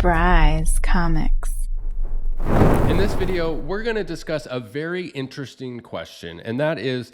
Surprise Comics. In this video, we're going to discuss a very interesting question, and that is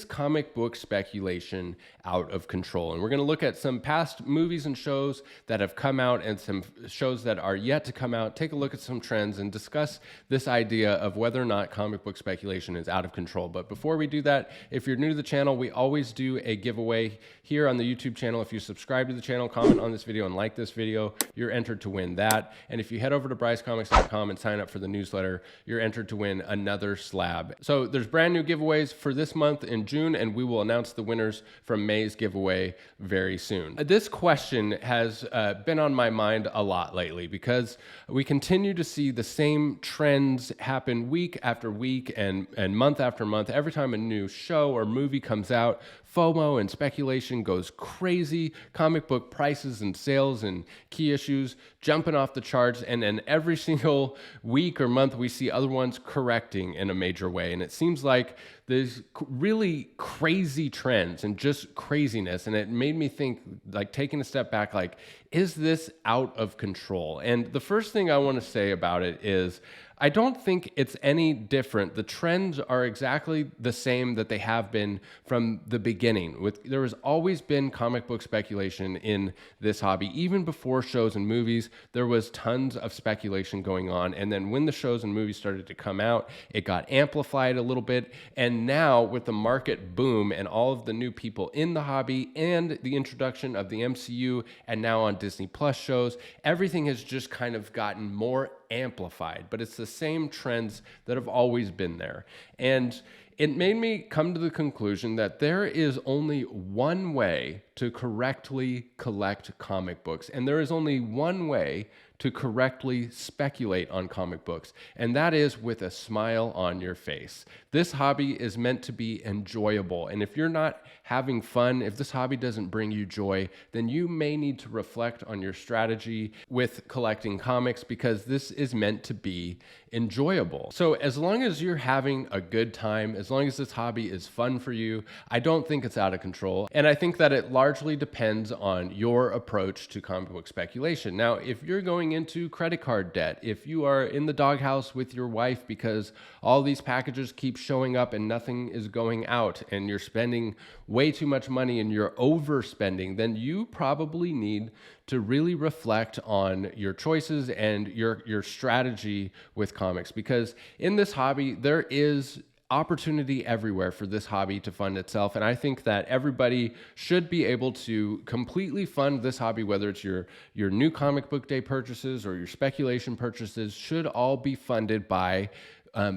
comic book speculation out of control? And we're going to look at some past movies and shows that have come out and some shows that are yet to come out, take a look at some trends, and discuss this idea of whether or not comic book speculation is out of control. But before we do that, if you're new to the channel, we always do a giveaway here on the YouTube channel. If you subscribe to the channel, comment on this video, and like this video, you're entered to win that. And if you head over to brycecomics.com and sign up for the newsletter, you're entered to win another slab. So there's brand new giveaways for this month in June, and we will announce the winners from May's giveaway very soon. This question has been on my mind a lot lately because we continue to see the same trends happen week after week and month after month. Every time a new show or movie comes out, FOMO and speculation goes crazy. Comic book prices and sales and key issues jumping off the charts, and then every single week or month we see other ones correcting in a major way. And it seems like there's really crazy trends and just craziness, and it made me think, like, taking a step back, like, is this out of control? And the first thing I want to say about it is I don't think it's any different. The trends are exactly the same that they have been from the beginning. There has always been comic book speculation in this hobby. Even before shows and movies, there was tons of speculation going on. And then when the shows and movies started to come out, it got amplified a little bit. And now with the market boom and all of the new people in the hobby and the introduction of the MCU and now on Disney Plus shows, everything has just kind of gotten more amplified, but it's the same trends that have always been there. And it made me come to the conclusion that there is only one way to correctly collect comic books, and there is only one way to correctly speculate on comic books, and that is with a smile on your face. This hobby is meant to be enjoyable, and if you're not having fun, if this hobby doesn't bring you joy, then you may need to reflect on your strategy with collecting comics, because this is meant to be enjoyable. So as long as you're having a good time, as long as this hobby is fun for you, I don't think it's out of control. And I think that it largely depends on your approach to comic book speculation. Now, if you're going into credit card debt, if you are in the doghouse with your wife because all these packages keep showing up and nothing is going out, and you're spending way too much money and you're overspending, then you probably need to really reflect on your choices and your strategy with comics, because in this hobby there is opportunity everywhere for this hobby to fund itself. And I think that everybody should be able to completely fund this hobby, whether it's your new comic book day purchases or your speculation purchases, should all be funded by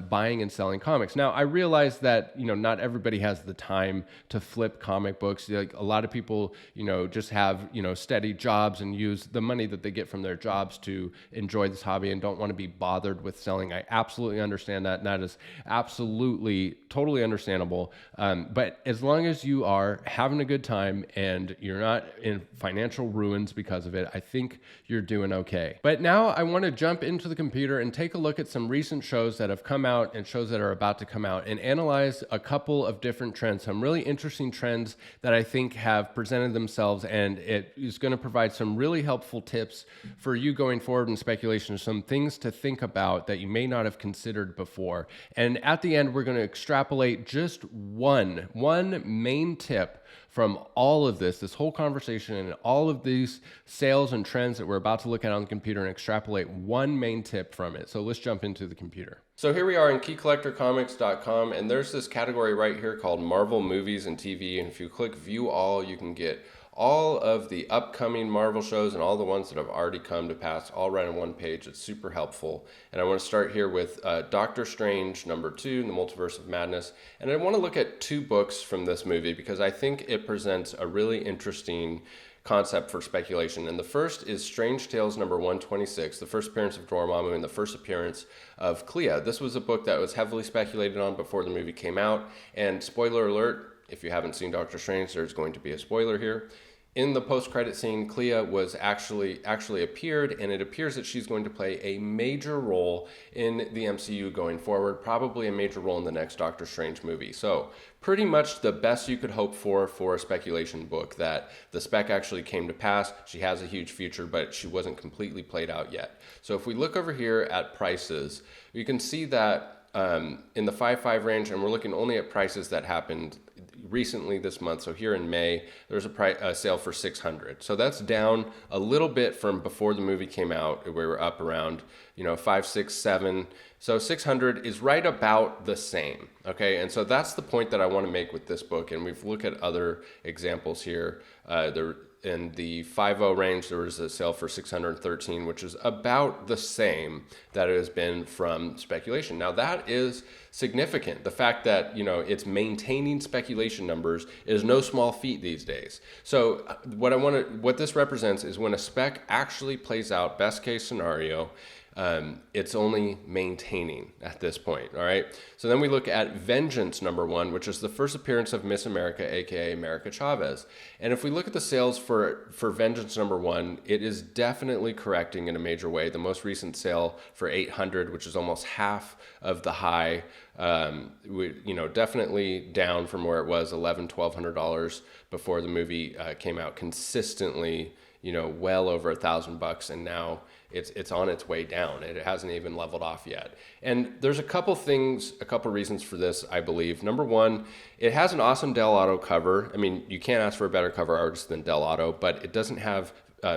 buying and selling comics. Now, I realize that, not everybody has the time to flip comic books. Like, a lot of people, just have, steady jobs and use the money that they get from their jobs to enjoy this hobby and don't want to be bothered with selling. I absolutely understand that, and that is absolutely totally understandable. But as long as you are having a good time and you're not in financial ruins because of it, I think you're doing okay. But now I want to jump into the computer and take a look at some recent shows that have come out and shows that are about to come out, and analyze a couple of different trends, some really interesting trends that I think have presented themselves, and it is going to provide some really helpful tips for you going forward in speculation, some things to think about that you may not have considered before. And at the end, we're going to extrapolate just one main tip from all of this whole conversation and all of these sales and trends that we're about to look at on the computer, and extrapolate one main tip from it. So let's jump into the computer. So here we are in keycollectorcomics.com, and there's this category right here called Marvel Movies and TV. And if you click View All, you can get all of the upcoming Marvel shows and all the ones that have already come to pass all right on one page. It's super helpful. And I want to start here with Doctor Strange #2, The Multiverse of Madness. And I want to look at two books from this movie because I think it presents a really interesting concept for speculation. And the first is Strange Tales #126, the first appearance of Dormammu and the first appearance of Clea. This was a book that was heavily speculated on before the movie came out. And spoiler alert, if you haven't seen Doctor Strange, there's going to be a spoiler here. in the post-credit scene, Clea was actually appeared, and it appears that she's going to play a major role in the MCU going forward, probably a major role in the next Doctor Strange movie. So pretty much the best you could hope for a speculation book, that the spec actually came to pass. She has a huge future, but she wasn't completely played out yet. So if we look over here at prices, you can see that in the 5.5 range, and we're looking only at prices that happened recently this month. So here in May, there's a sale for $600. So that's down a little bit from before the movie came out, where we were up around, 5, 6, 7. So 600 is right about the same. Okay. And so that's the point that I want to make with this book. And we've looked at other examples here. In the 5.0 range, there was a sale for 613, which is about the same that it has been from speculation. Now that is significant. The fact that, it's maintaining speculation numbers is no small feat these days. So what this represents is when a spec actually plays out, best case scenario, it's only maintaining at this point. All right. So then we look at Vengeance #1, which is the first appearance of Miss America, aka America Chavez. And if we look at the sales for Vengeance #1, it is definitely correcting in a major way. The most recent sale for 800, which is almost half of the high, definitely down from where it was $1,100-$1,200 before the movie came out, consistently, well over $1,000, and now it's on its way down. It hasn't even leveled off yet. And there's a couple reasons for this, I believe. Number one, it has an awesome Del Auto cover. I mean, you can't ask for a better cover artist than Del Auto, but it doesn't have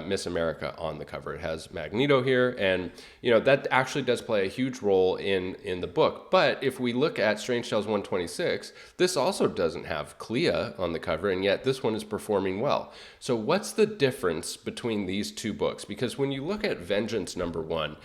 Miss America on the cover. It has Magneto here, and that actually does play a huge role in the book. But if we look at Strange Tales 126, this also doesn't have Clea on the cover, and yet this one is performing well. So what's the difference between these two books? Because when you look at Vengeance #1,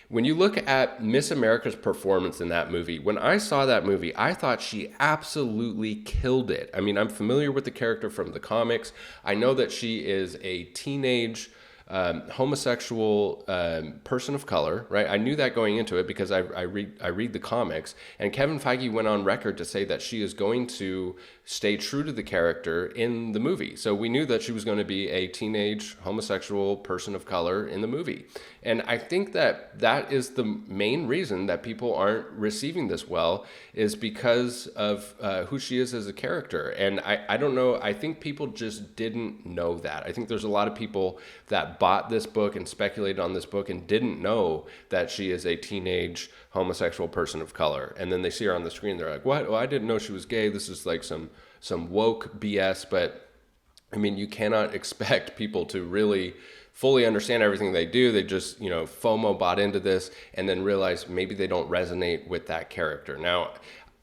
when you look at Miss America's performance in that movie, when I saw that movie, I thought she absolutely killed it. I mean, I'm familiar with the character from the comics. I know that she is a teenage homosexual person of color, right? I knew that going into it because I read the comics, and Kevin Feige went on record to say that she is going to stay true to the character in the movie. So we knew that she was going to be a teenage homosexual person of color in the movie. And I think that is the main reason that people aren't receiving this well, is because of who she is as a character. And I don't know, I think people just didn't know that. I think there's a lot of people that bought this book and speculated on this book and didn't know that she is a teenage homosexual person of color. And then they see her on the screen, they're like, what? Well, I didn't know she was gay. This is like some woke BS. But I mean, you cannot expect people to really fully understand everything they do. They just, FOMO bought into this and then realize maybe they don't resonate with that character. Now,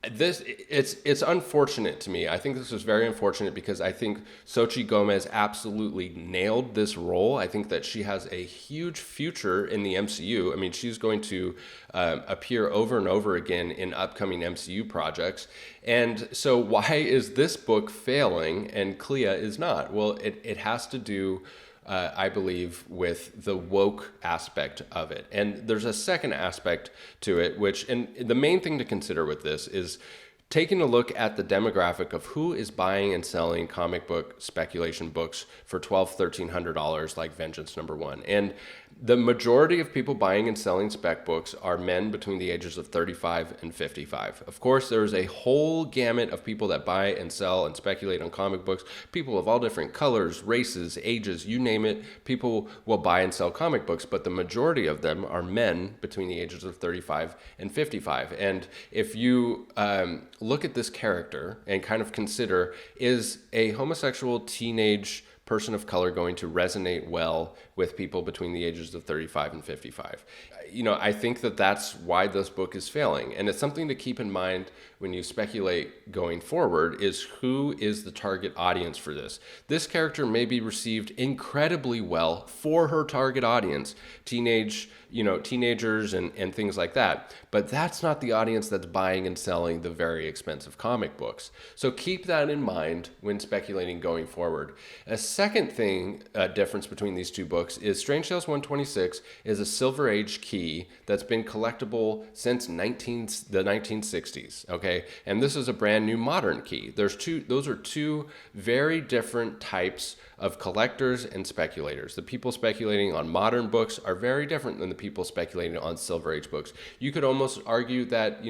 it's unfortunate to me. I think this is very unfortunate because I think Xochitl Gomez absolutely nailed this role. I think that she has a huge future in the MCU. I mean, she's going to appear over and over again in upcoming MCU projects. And so why is this book failing and Clea is not? Well, it has to do, I believe, with the woke aspect of it. And there's a second aspect to it, and the main thing to consider with this is taking a look at the demographic of who is buying and selling comic book speculation books for $1,200, $1,300 like Vengeance #1. And the majority of people buying and selling spec books are men between the ages of 35 and 55. Of course, there's a whole gamut of people that buy and sell and speculate on comic books. People of all different colors, races, ages, you name it. People will buy and sell comic books, but the majority of them are men between the ages of 35 and 55. And if you look at this character and kind of consider, is a homosexual teenage person of color going to resonate well with people between the ages of 35 and 55? I think that that's why this book is failing. And it's something to keep in mind when you speculate going forward, is who is the target audience for this. This character may be received incredibly well for her target audience, teenagers and things like that. But that's not the audience that's buying and selling the very expensive comic books. So keep that in mind when speculating going forward. A second thing, difference between these two books is Strange Tales 126 is a Silver Age key that's been collectible since the 1960s. Okay, and this is a brand new modern key. Those are two very different types of collectors and speculators. The people speculating on modern books are very different than the people speculating on Silver Age books. You could almost argue that,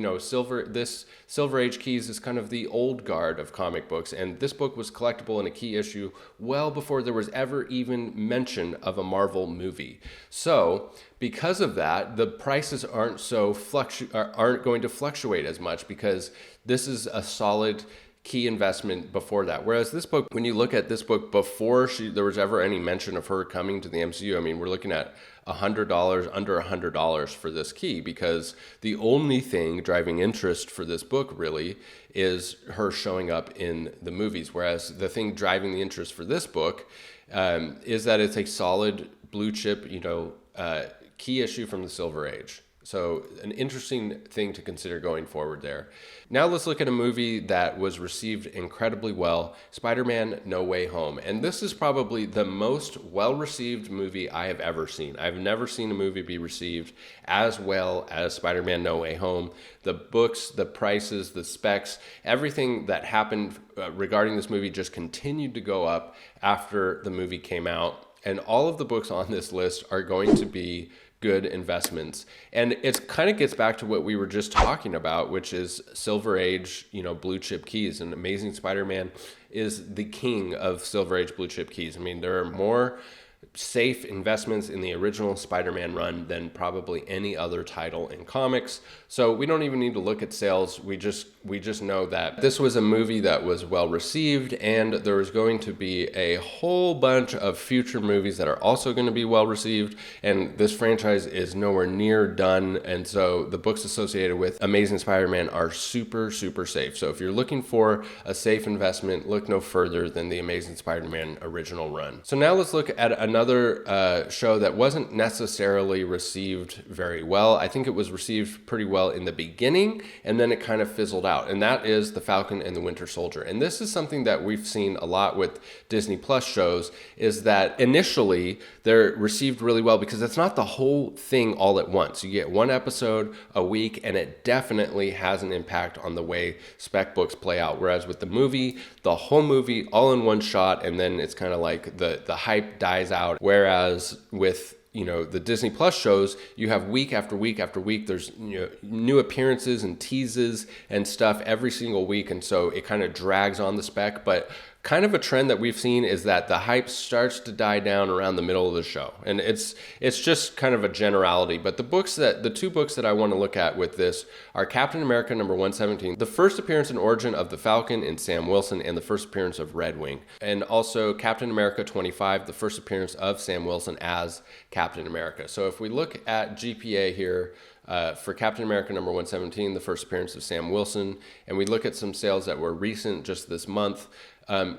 this Silver Age Keys is kind of the old guard of comic books, and this book was collectible in a key issue well before there was ever even mention of a Marvel movie. So, because of that, the prices aren't going to fluctuate as much, because this is a solid key investment before that. Whereas this book, when you look at this book before there was ever any mention of her coming to the MCU, I mean, we're looking at $100, under $100 for this key, because the only thing driving interest for this book really is her showing up in the movies. Whereas the thing driving the interest for this book is that it's a solid blue chip, key issue from the Silver Age. So an interesting thing to consider going forward there. Now let's look at a movie that was received incredibly well, Spider-Man No Way Home. And this is probably the most well-received movie I have ever seen. I've never seen a movie be received as well as Spider-Man No Way Home. The books, the prices, the specs, everything that happened regarding this movie just continued to go up after the movie came out. And all of the books on this list are going to be good investments. And it kind of gets back to what we were just talking about, which is Silver Age, blue chip keys. And Amazing Spider-Man is the king of Silver Age blue chip keys. I mean, there are more safe investments in the original Spider-Man run than probably any other title in comics. So we don't even need to look at sales. We just know that this was a movie that was well received, and there is going to be a whole bunch of future movies that are also going to be well received, and this franchise is nowhere near done. And so the books associated with Amazing Spider-Man are super, super safe. So if you're looking for a safe investment, look no further than the Amazing Spider-Man original run. So now let's look at another show that wasn't necessarily received very well. I think it was received pretty well in the beginning, and then it kind of fizzled out, and that is The Falcon and the Winter Soldier. And this is something that we've seen a lot with Disney Plus shows, is that initially they're received really well because it's not the whole thing all at once. You get one episode a week, and it definitely has an impact on the way spec books play out. Whereas with the movie, the whole movie all in one shot, and then it's kind of like the hype dies out. Whereas with the Disney Plus shows, you have week after week after week. There's new appearances and teases and stuff every single week, and so it kind of drags on the spec. But kind of a trend that we've seen is that the hype starts to die down around the middle of the show, and it's just kind of a generality. But the two books that I want to look at with this are Captain America number 117, the first appearance and origin of the Falcon in Sam Wilson, and the first appearance of Red Wing, and also Captain America 25, the first appearance of Sam Wilson as Captain America. So if we look at GPA here, for Captain America number 117, the first appearance of Sam Wilson, and we look at some sales that were recent just this month,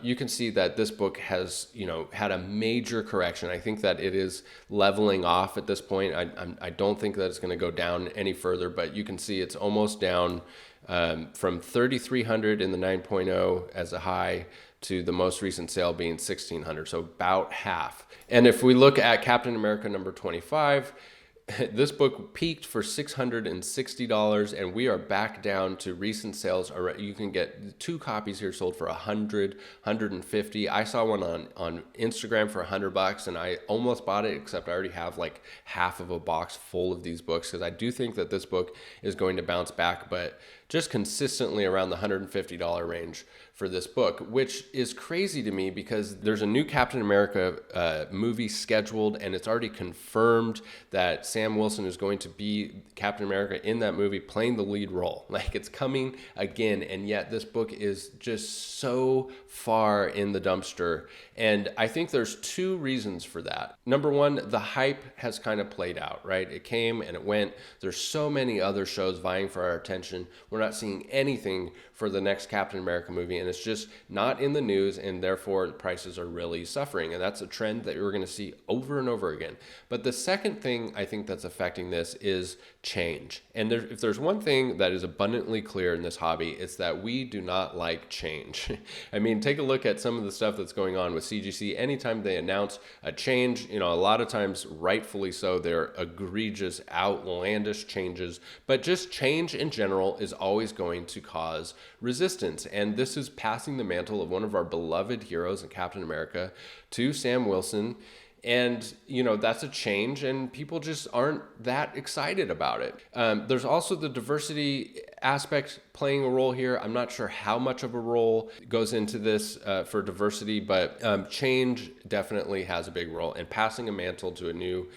you can see that this book has, had a major correction. I think that it is leveling off at this point. I don't think that it's going to go down any further, but you can see it's almost down from 3,300 in the 9.0 as a high to the most recent sale being 1,600, so about half. And if we look at Captain America number 25, this book peaked for $660, and we are back down to recent sales. You can get 2 copies here sold for $100, $150. I saw one on Instagram for $100, and I almost bought it, except I already have like half of a box full of these books, because I do think that this book is going to bounce back, but just consistently around the $150 range for this book, which is crazy to me because there's a new Captain America movie scheduled, and it's already confirmed that Sam Wilson is going to be Captain America in that movie, playing the lead role. Like, it's coming again, and yet this book is just so far in the dumpster. And I think there's 2 reasons for that. Number one, the hype has kind of played out, right? It came and it went. There's so many other shows vying for our attention. We're not seeing anything for the next Captain America movie, and it's just not in the news, and therefore the prices are really suffering. And that's a trend that we're going to see over and over again. But the second thing I think that's affecting this is change. And if there's one thing that is abundantly clear in this hobby, it's that we do not like change. I mean, take a look at some of the stuff that's going on with CGC. Anytime they announce a change, a lot of times, rightfully so, they're egregious, outlandish changes. But just change in general is always going to cause resistance. And this is passing the mantle of one of our beloved heroes in Captain America to Sam Wilson. And, you know, that's a change, and people just aren't that excited about it. There's also the diversity aspect playing a role here. I'm not sure how much of a role goes into this for diversity, but change definitely has a big role. And passing a mantle to a new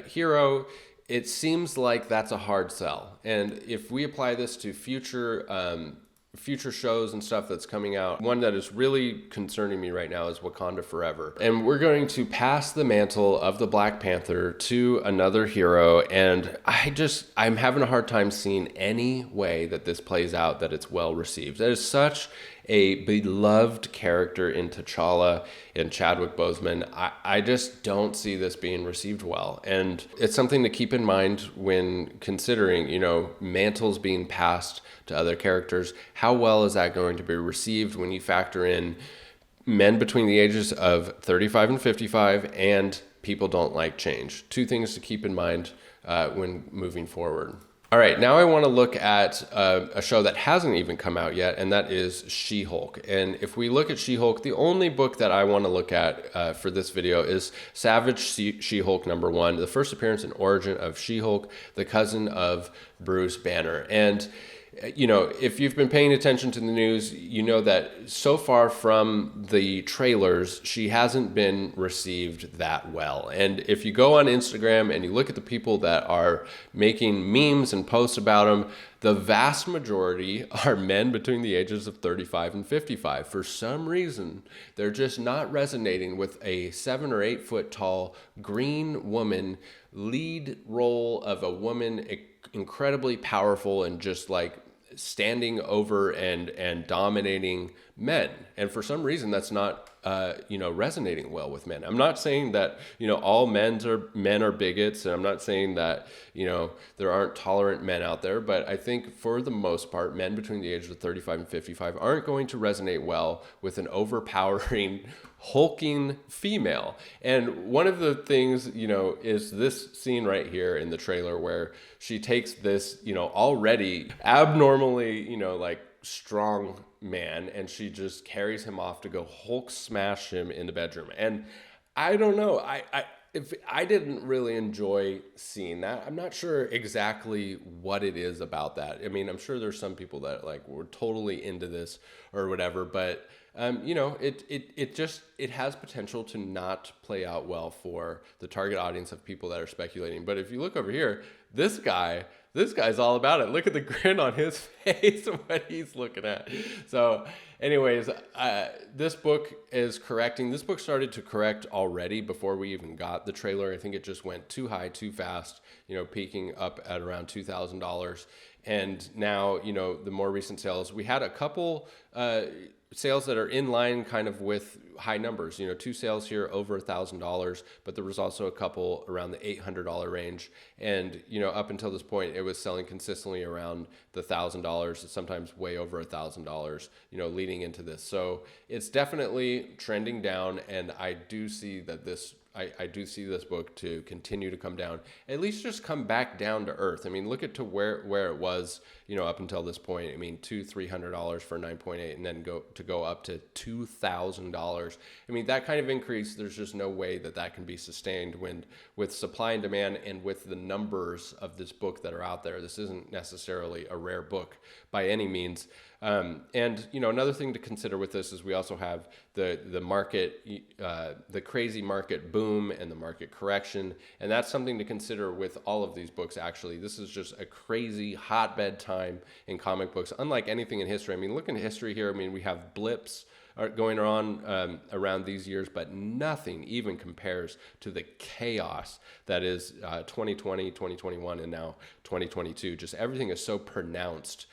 hero, it seems like that's a hard sell. And if we apply this to future shows and stuff that's coming out, one that is really concerning me right now is Wakanda Forever. And we're going to pass the mantle of the Black Panther to another hero. And I'm having a hard time seeing any way that this plays out, that it's well received. That is such a beloved character in T'Challa and Chadwick Boseman. I just don't see this being received well. And it's something to keep in mind when considering, you know, mantles being passed to other characters. How well is that going to be received when you factor in men between the ages of 35 and 55 and people don't like change? Two things to keep in mind when moving forward. All right, now I want to look at a show that hasn't even come out yet, and that is She-Hulk. And if we look at She-Hulk, the only book that I want to look at for this video is Savage She-Hulk #1, the first appearance and origin of She-Hulk, the cousin of Bruce Banner. And you know, if you've been paying attention to the news, you know that so far from the trailers, she hasn't been received that well. And if you go on Instagram and you look at the people that are making memes and posts about them, the vast majority are men between the ages of 35 and 55. For some reason, they're just not resonating with a 7 or 8 foot tall green woman lead role of a woman incredibly powerful and just like standing over and dominating men. And for some reason, that's not resonating well with men. I'm not saying that, you know, all men are bigots, and I'm not saying that, you know, there aren't tolerant men out there, but I think for the most part, men between the ages of 35 and 55 aren't going to resonate well with an overpowering, hulking female. And one of the things, you know, is this scene right here in the trailer where she takes this, you know, already abnormally, you know, like strong man, and she just carries him off to go Hulk smash him in the bedroom. And I don't know, I didn't really enjoy seeing that. I'm not sure exactly what it is about that. I mean, I'm sure there's some people that like were totally into this or whatever, but you know, it has potential to not play out well for the target audience of people that are speculating. But if you look over here, this guy's all about it. Look at the grin on his face, what he's looking at. So anyways, this book is correcting. This book started to correct already before we even got the trailer. I think it just went too high, too fast, you know, peaking up at around $2,000. And now, you know, the more recent sales, we had a couple sales that are in line kind of with high numbers, you know, 2 sales here over $1,000, but there was also a couple around the $800 range. And, you know, up until this point, it was selling consistently around the $1,000, sometimes way over $1,000, you know, leading into this. So it's definitely trending down. And I do see that I do see this book to continue to come down, at least just come back down to earth. I mean, look at to where it was, you know, up until this point. I mean, $300 for 9.8, and then go up to $2,000. I mean, that kind of increase, there's just no way that can be sustained with supply and demand and with the numbers of this book that are out there. This isn't necessarily a rare book by any means. And, you know, another thing to consider with this is we also have the market, the crazy market boom and the market correction. And that's something to consider with all of these books, actually. This is just a crazy hotbed time in comic books, unlike anything in history. I mean, look in history here. I mean, we have blips are going on around these years, but nothing even compares to the chaos that is 2020, 2021, and now 2022. Just everything is so pronounced,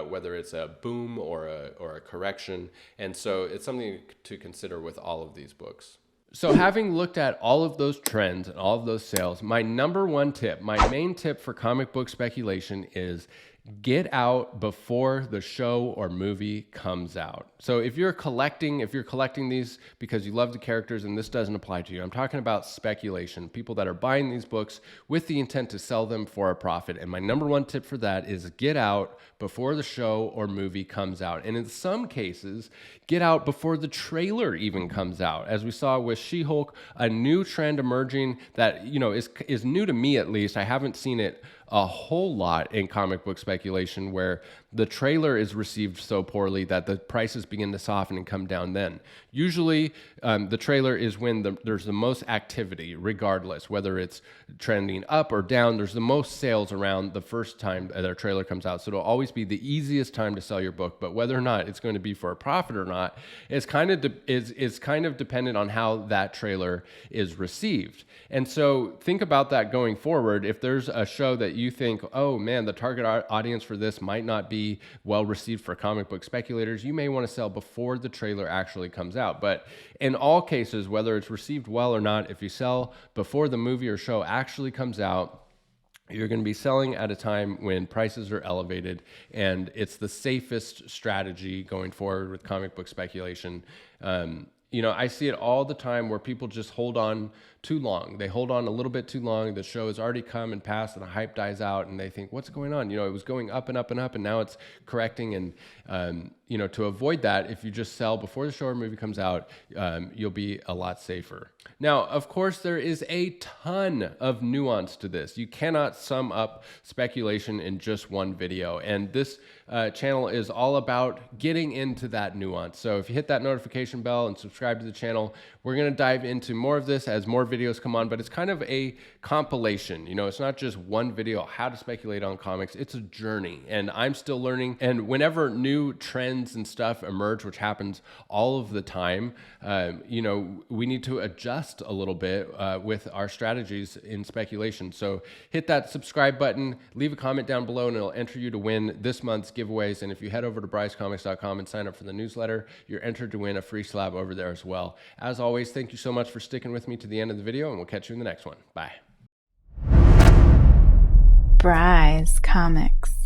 whether it's a boom or a correction. And so it's something to consider with all of these books. So having looked at all of those trends and all of those sales, my number one tip, my main tip for comic book speculation is get out before the show or movie comes out. So if you're collecting these because you love the characters and this doesn't apply to you, I'm talking about speculation, people that are buying these books with the intent to sell them for a profit. And my number one tip for that is get out before the show or movie comes out. And in some cases, get out before the trailer even comes out. As we saw with She-Hulk, a new trend emerging that, is new to me at least. I haven't seen it a whole lot in comic book speculation where the trailer is received so poorly that the prices begin to soften and come down then. Usually the trailer is when there's the most activity, regardless, whether it's trending up or down, there's the most sales around the first time that a trailer comes out. So it'll always be the easiest time to sell your book, but whether or not it's going to be for a profit or not is kind of dependent on how that trailer is received. And so think about that going forward. If there's a show that you think, oh man, the target audience for this might not be well received for comic book speculators, you may want to sell before the trailer actually comes out. But in all cases, whether it's received well or not, if you sell before the movie or show actually comes out, you're going to be selling at a time when prices are elevated, and it's the safest strategy going forward with comic book speculation. I see it all the time where people just hold on too long. They hold on a little bit too long. The show has already come and passed and the hype dies out and they think, what's going on? It was going up and up and up and now it's correcting. And, to avoid that, if you just sell before the show or movie comes out, you'll be a lot safer. Now, of course, there is a ton of nuance to this. You cannot sum up speculation in just one video. And this channel is all about getting into that nuance. So if you hit that notification bell and subscribe to the channel, we're going to dive into more of this as more videos come on, but it's kind of a compilation. It's not just one video, how to speculate on comics. It's a journey and I'm still learning. And whenever new trends and stuff emerge, which happens all of the time, we need to adjust a little bit with our strategies in speculation. So hit that subscribe button, leave a comment down below and it'll enter you to win this month's giveaways. And if you head over to brycecomics.com and sign up for the newsletter, you're entered to win a free slab over there as well. As always, thank you so much for sticking with me to the end of the video, and we'll catch you in the next one. Bye. Bryce Comics.